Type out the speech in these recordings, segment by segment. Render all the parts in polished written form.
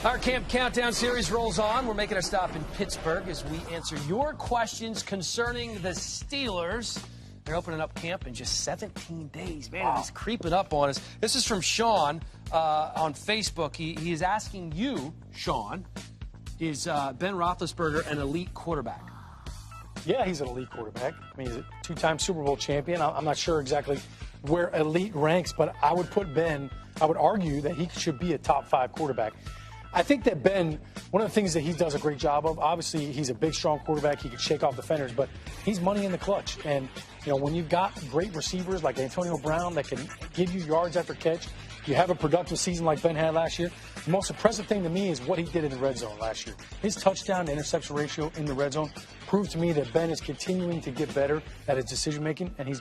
Our Camp Countdown series rolls on. We're making a stop in Pittsburgh as we answer your questions concerning the Steelers. They're opening up camp in just 17 days. Man, It's creeping up on us. This is from Sean on Facebook. He is asking you, Sean, is Ben Roethlisberger an elite quarterback? Yeah, he's an elite quarterback. I mean, he's a two-time Super Bowl champion. I'm not sure exactly where elite ranks, but I would argue that he should be a top 5 quarterback. I think that Ben, one of the things that he does a great job of, obviously he's a big, strong quarterback. He can shake off defenders, but he's money in the clutch. And, when you've got great receivers like Antonio Brown that can give you yards after catch, you have a productive season like Ben had last year. The most impressive thing to me is what he did in the red zone last year. His touchdown to interception ratio in the red zone proved to me that Ben is continuing to get better at his decision making, and he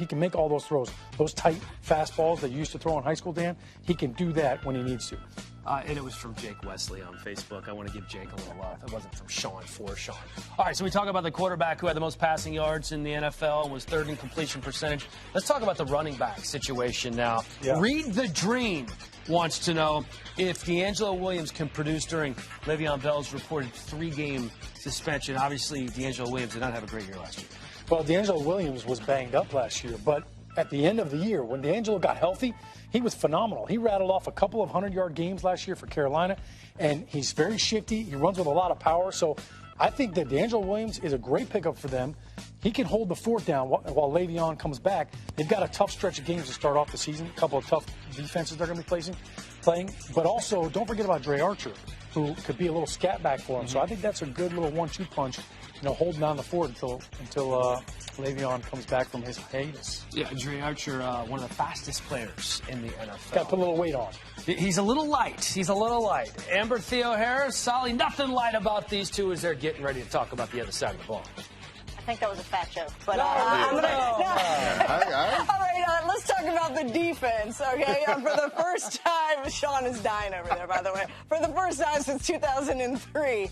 can make all those throws, those tight fastballs that you used to throw in high school, Dan. He can do that when he needs to. And it was from Jake Wesley on Facebook. I want to give Jake a little love. It wasn't from Sean for Sean. All right, so we talk about the quarterback who had the most passing yards in the NFL and was third in completion percentage. Let's talk about the running back situation now. Yeah. Read the Dream wants to know if DeAngelo Williams can produce during Le'Veon Bell's reported 3-game suspension. Obviously, DeAngelo Williams did not have a great year last year. Well, DeAngelo Williams was banged up last year, but at the end of the year, when DeAngelo got healthy, he was phenomenal. He rattled off a couple of 100-yard games last year for Carolina, and he's very shifty. He runs with a lot of power. So I think that DeAngelo Williams is a great pickup for them. He can hold the fort down while Le'Veon comes back. They've got a tough stretch of games to start off the season, a couple of tough defenses they're going to be playing. But also, don't forget about Dre Archer, who could be a little scat back for him. So I think that's a good little 1-2 punch, holding down the fort until Le'Veon comes back from his hiatus. Yeah, Dre Archer, one of the fastest players in the NFL. Got to put a little weight on. He's a little light. Amber Theo Harris, Solly, nothing light about these two as they're getting ready to talk about the other side of the ball. I think that was a fat joke, but I'm going to... All right, let's talk about the defense, okay? For the first time, Sean is dying over there, by the way. For the first time since 2003,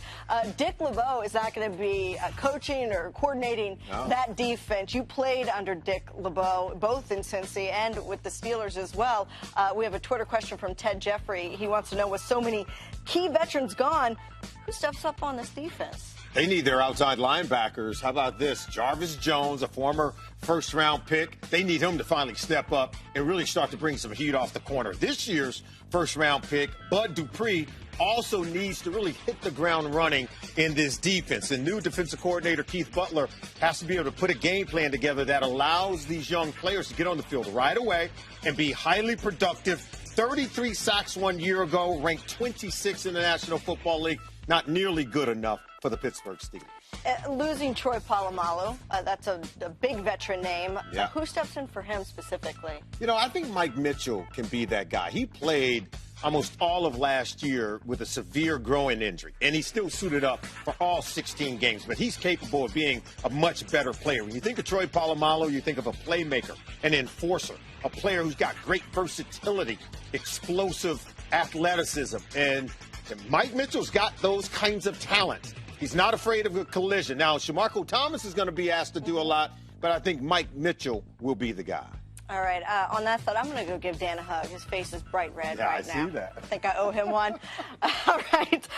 Dick LeBeau is not going to be coaching or coordinating that defense. You played under Dick LeBeau, both in Cincy and with the Steelers as well. We have a Twitter question from Ted Jeffrey. He wants to know, with so many key veterans gone, who steps up on this defense? They need their outside linebackers. How about this? Jarvis Jones, a former first-round pick. They need him to finally step up and really start to bring some heat off the corner. This year's first-round pick, Bud Dupree, also needs to really hit the ground running in this defense. The new defensive coordinator, Keith Butler, has to be able to put a game plan together that allows these young players to get on the field right away and be highly productive. 33 sacks 1 year ago, ranked 26 in the National Football League. Not nearly good enough for the Pittsburgh Steelers. Losing Troy Polamalu, that's a big veteran name. Yeah. Who steps in for him specifically? I think Mike Mitchell can be that guy. He played almost all of last year with a severe groin injury, and he still suited up for all 16 games. But he's capable of being a much better player. When you think of Troy Polamalu, you think of a playmaker, an enforcer, a player who's got great versatility, explosive athleticism, and Mike Mitchell's got those kinds of talent. He's not afraid of a collision. Now, Shamarko Thomas is going to be asked to do a lot, but I think Mike Mitchell will be the guy. All right. On that thought, I'm going to go give Dan a hug. His face is bright red right now. I see that. I think I owe him one. All right.